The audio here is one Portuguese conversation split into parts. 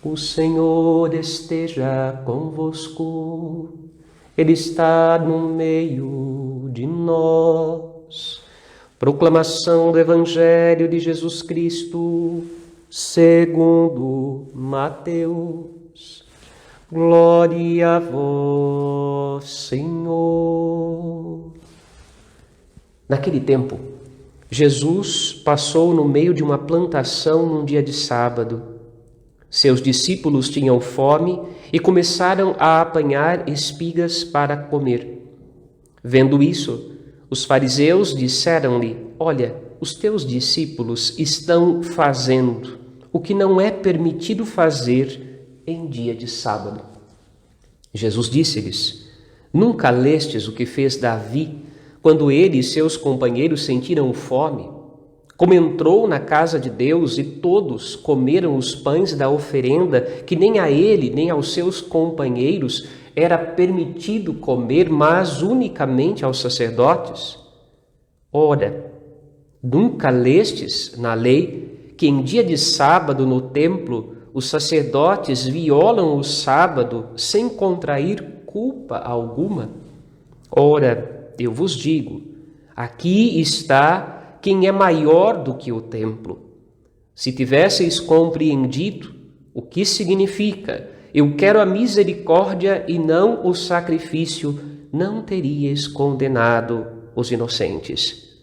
O Senhor esteja convosco, Ele está no meio de nós. Proclamação do Evangelho de Jesus Cristo, segundo Mateus. Glória a vós, Senhor. Naquele tempo, Jesus passou no meio de uma plantação num dia de sábado. Seus discípulos tinham fome e começaram a apanhar espigas para comer. Vendo isso, os fariseus disseram-lhe: Olha, os teus discípulos estão fazendo o que não é permitido fazer em dia de sábado. Jesus disse-lhes: Nunca lestes o que fez Davi, quando ele e seus companheiros sentiram fome? Como entrou na casa de Deus e todos comeram os pães da oferenda, que nem a ele nem aos seus companheiros era permitido comer, mas unicamente aos sacerdotes? Ora, nunca lestes na lei que em dia de sábado no templo os sacerdotes violam o sábado sem contrair culpa alguma? Ora, eu vos digo, aqui está quem é maior do que o templo. Se tivesseis compreendido o que significa eu quero a misericórdia e não o sacrifício, não teríeis condenado os inocentes.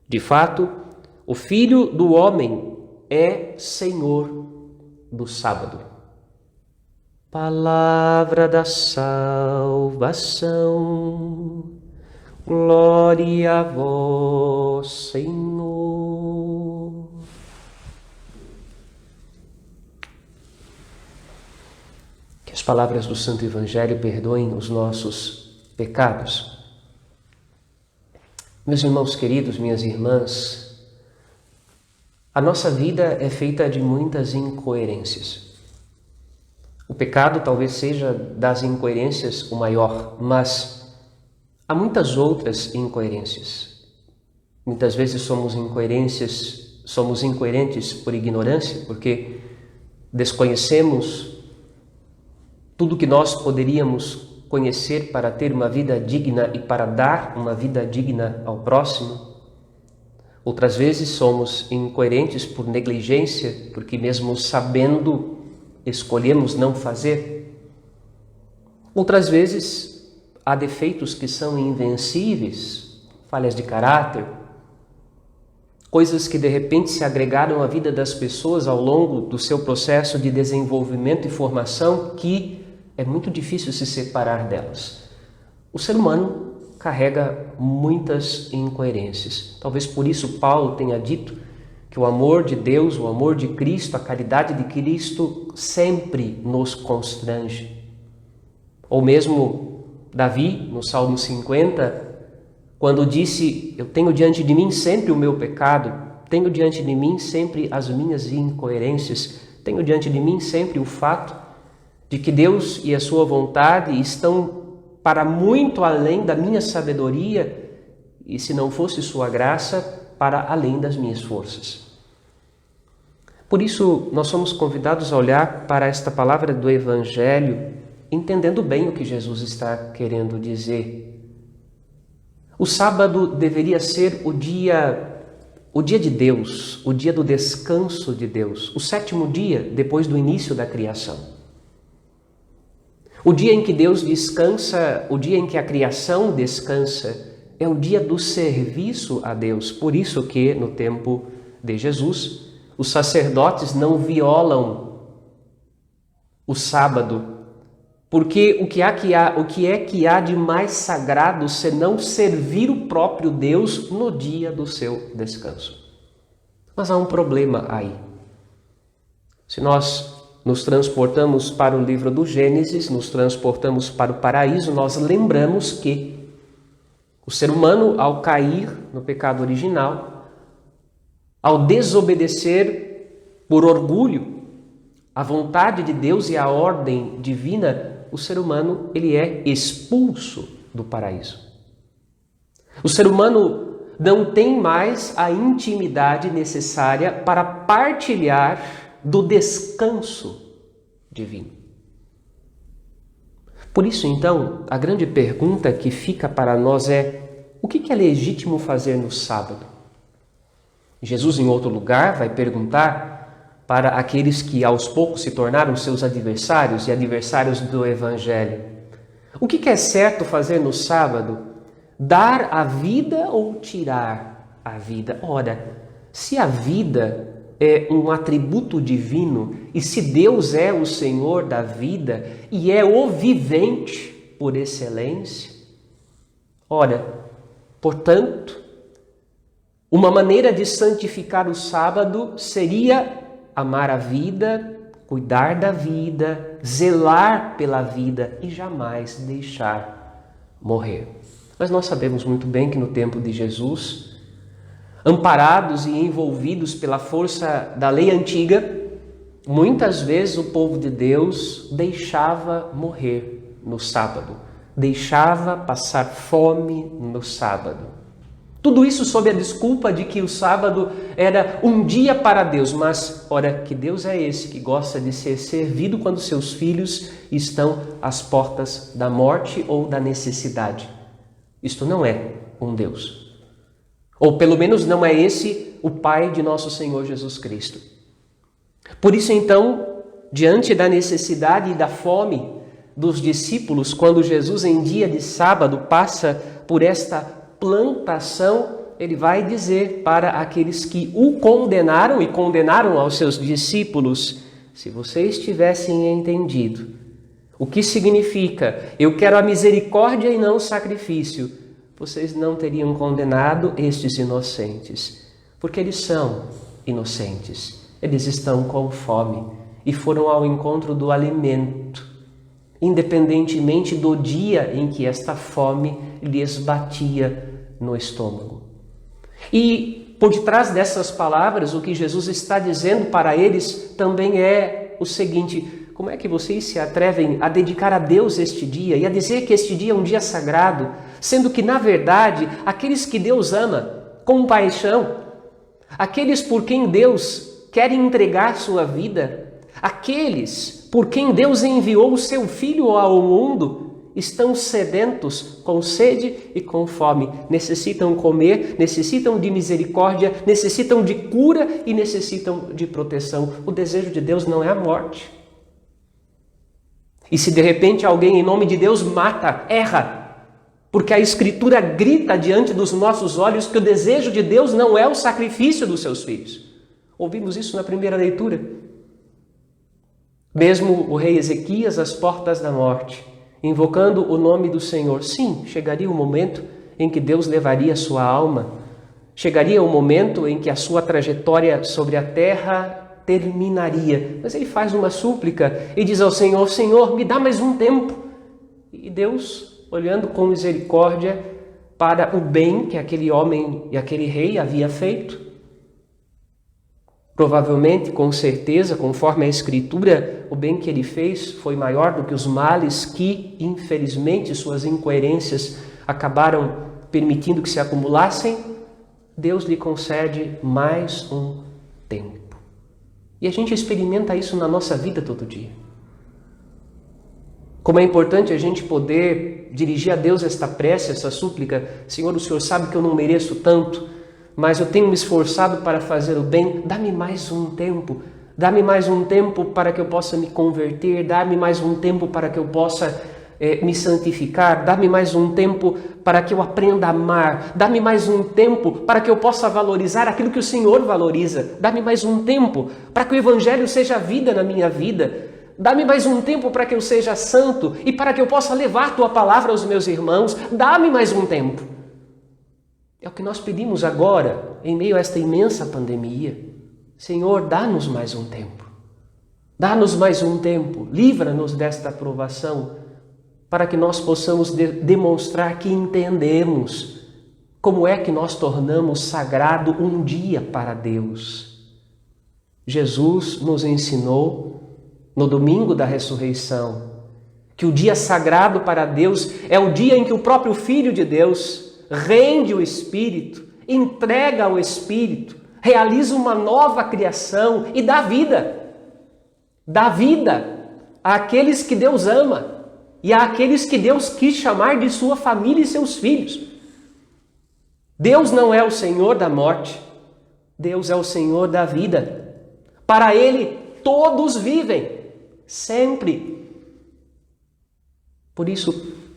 De fato, o Filho do Homem é Senhor do sábado. Palavra da salvação. Glória a vós, Senhor. Que as palavras do Santo Evangelho perdoem os nossos pecados. Meus irmãos queridos, minhas irmãs, a nossa vida é feita de muitas incoerências. O pecado talvez seja das incoerências o maior, mas há muitas outras incoerências. Muitas vezes somos incoerentes por ignorância, porque desconhecemos tudo que nós poderíamos conhecer para ter uma vida digna e para dar uma vida digna ao próximo. Outras vezes somos incoerentes por negligência, porque mesmo sabendo, escolhemos não fazer. Outras vezes há defeitos que são invencíveis, falhas de caráter, coisas que de repente se agregaram à vida das pessoas ao longo do seu processo de desenvolvimento e formação que é muito difícil se separar delas. O ser humano carrega muitas incoerências. Talvez por isso Paulo tenha dito que o amor de Deus, o amor de Cristo, a caridade de Cristo sempre nos constrange. Ou mesmo Davi, no Salmo 50, quando disse: Eu tenho diante de mim sempre o meu pecado, tenho diante de mim sempre as minhas incoerências, tenho diante de mim sempre o fato de que Deus e a sua vontade estão para muito além da minha sabedoria e, se não fosse sua graça, para além das minhas forças. Por isso, nós somos convidados a olhar para esta palavra do Evangelho entendendo bem o que Jesus está querendo dizer. O sábado deveria ser o dia de Deus, o dia do descanso de Deus, o sétimo dia depois do início da criação. O dia em que Deus descansa, o dia em que a criação descansa, é o dia do serviço a Deus. Por isso que, no tempo de Jesus, os sacerdotes não violam o sábado, porque o que é que há de mais sagrado senão servir o próprio Deus no dia do seu descanso? Mas há um problema aí. Se nós nos transportamos para o livro do Gênesis, nos transportamos para o paraíso, nós lembramos que o ser humano, ao cair no pecado original, ao desobedecer por orgulho a vontade de Deus e a ordem divina, o ser humano ele é expulso do paraíso. O ser humano não tem mais a intimidade necessária para partilhar do descanso divino. Por isso, então, a grande pergunta que fica para nós é: o que é legítimo fazer no sábado? Jesus, em outro lugar, vai perguntar para aqueles que aos poucos se tornaram seus adversários e adversários do Evangelho: o que é certo fazer no sábado? Dar a vida ou tirar a vida? Ora, se a vida é um atributo divino e se Deus é o Senhor da vida e é o vivente por excelência, ora, portanto, uma maneira de santificar o sábado seria amar a vida, cuidar da vida, zelar pela vida e jamais deixar morrer. Mas nós sabemos muito bem que no tempo de Jesus, amparados e envolvidos pela força da lei antiga, muitas vezes o povo de Deus deixava morrer no sábado, deixava passar fome no sábado. Tudo isso sob a desculpa de que o sábado era um dia para Deus, mas, ora, que Deus é esse que gosta de ser servido quando seus filhos estão às portas da morte ou da necessidade? Isto não é um Deus. Ou pelo menos não é esse o Pai de nosso Senhor Jesus Cristo. Por isso, então, diante da necessidade e da fome dos discípulos, quando Jesus em dia de sábado passa por esta plantação, ele vai dizer para aqueles que o condenaram e condenaram aos seus discípulos: se vocês tivessem entendido o que significa eu quero a misericórdia e não o sacrifício, vocês não teriam condenado estes inocentes, porque eles são inocentes, eles estão com fome e foram ao encontro do alimento, independentemente do dia em que esta fome lhes batia no estômago. E por detrás dessas palavras, o que Jesus está dizendo para eles também é o seguinte: como é que vocês se atrevem a dedicar a Deus este dia e a dizer que este dia é um dia sagrado, sendo que, na verdade, aqueles que Deus ama com paixão, aqueles por quem Deus quer entregar sua vida, aqueles por quem Deus enviou o seu Filho ao mundo, estão sedentos, com sede e com fome, necessitam comer, necessitam de misericórdia, necessitam de cura e necessitam de proteção. O desejo de Deus não é a morte. E se de repente alguém em nome de Deus mata, erra, porque a Escritura grita diante dos nossos olhos que o desejo de Deus não é o sacrifício dos seus filhos. Ouvimos isso na primeira leitura. Mesmo o rei Ezequias às portas da morte, invocando o nome do Senhor, sim, chegaria o momento em que Deus levaria sua alma, chegaria o momento em que a sua trajetória sobre a terra terminaria. Mas ele faz uma súplica e diz ao Senhor: Senhor, me dá mais um tempo. E Deus, olhando com misericórdia para o bem que aquele homem e aquele rei havia feito, provavelmente, com certeza, conforme a Escritura, o bem que ele fez foi maior do que os males que, infelizmente, suas incoerências acabaram permitindo que se acumulassem. Deus lhe concede mais um tempo. E a gente experimenta isso na nossa vida todo dia. Como é importante a gente poder dirigir a Deus esta prece, essa súplica: Senhor, o Senhor sabe que eu não mereço tanto, mas eu tenho me esforçado para fazer o bem, dá-me mais um tempo. Dá-me mais um tempo para que eu possa me converter, dá-me mais um tempo para que eu possa me santificar, dá-me mais um tempo para que eu aprenda a amar, dá-me mais um tempo para que eu possa valorizar aquilo que o Senhor valoriza, dá-me mais um tempo para que o Evangelho seja vida na minha vida, dá-me mais um tempo para que eu seja santo e para que eu possa levar Tua palavra aos meus irmãos, dá-me mais um tempo. É o que nós pedimos agora, em meio a esta imensa pandemia. Senhor, dá-nos mais um tempo, dá-nos mais um tempo, livra-nos desta provação, para que nós possamos demonstrar que entendemos como é que nós tornamos sagrado um dia para Deus. Jesus nos ensinou, no domingo da ressurreição, que o dia sagrado para Deus é o dia em que o próprio Filho de Deus rende o Espírito, entrega o Espírito, realiza uma nova criação e dá vida. Dá vida. àqueles que Deus ama e àqueles que Deus quis chamar de sua família e seus filhos. Deus não é o Senhor da morte, Deus é o Senhor da vida. Para Ele, todos vivem, sempre. Por isso,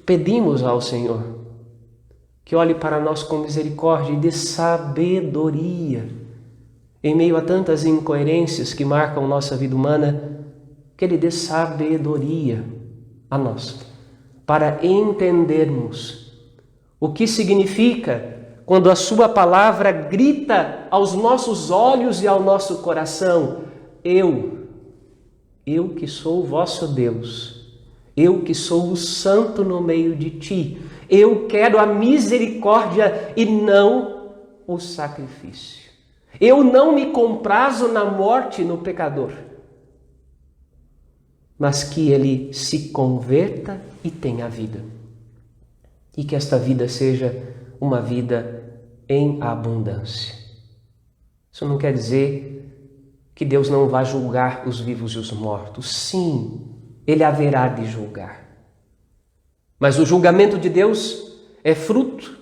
pedimos ao Senhor que olhe para nós com misericórdia e dê sabedoria. Em meio a tantas incoerências que marcam nossa vida humana, que Ele dê sabedoria a nós, para entendermos o que significa quando a Sua palavra grita aos nossos olhos e ao nosso coração: eu que sou o vosso Deus, eu que sou o santo no meio de ti, eu quero a misericórdia e não o sacrifício. Eu não me comprazo na morte no pecador, mas que ele se converta e tenha vida. E que esta vida seja uma vida em abundância. Isso não quer dizer que Deus não vai julgar os vivos e os mortos. Sim, Ele haverá de julgar. Mas o julgamento de Deus é fruto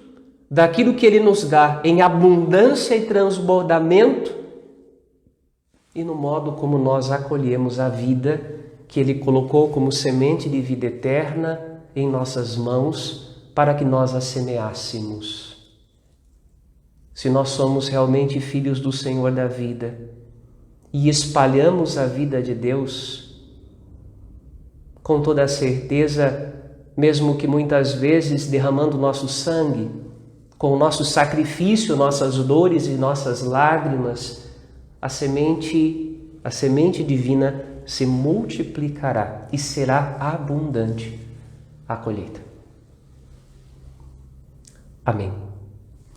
daquilo que Ele nos dá em abundância e transbordamento e no modo como nós acolhemos a vida que Ele colocou como semente de vida eterna em nossas mãos para que nós a semeássemos. Se nós somos realmente filhos do Senhor da vida e espalhamos a vida de Deus, com toda a certeza, mesmo que muitas vezes derramando nosso sangue, com o nosso sacrifício, nossas dores e nossas lágrimas, a semente divina se multiplicará e será abundante a colheita. Amém.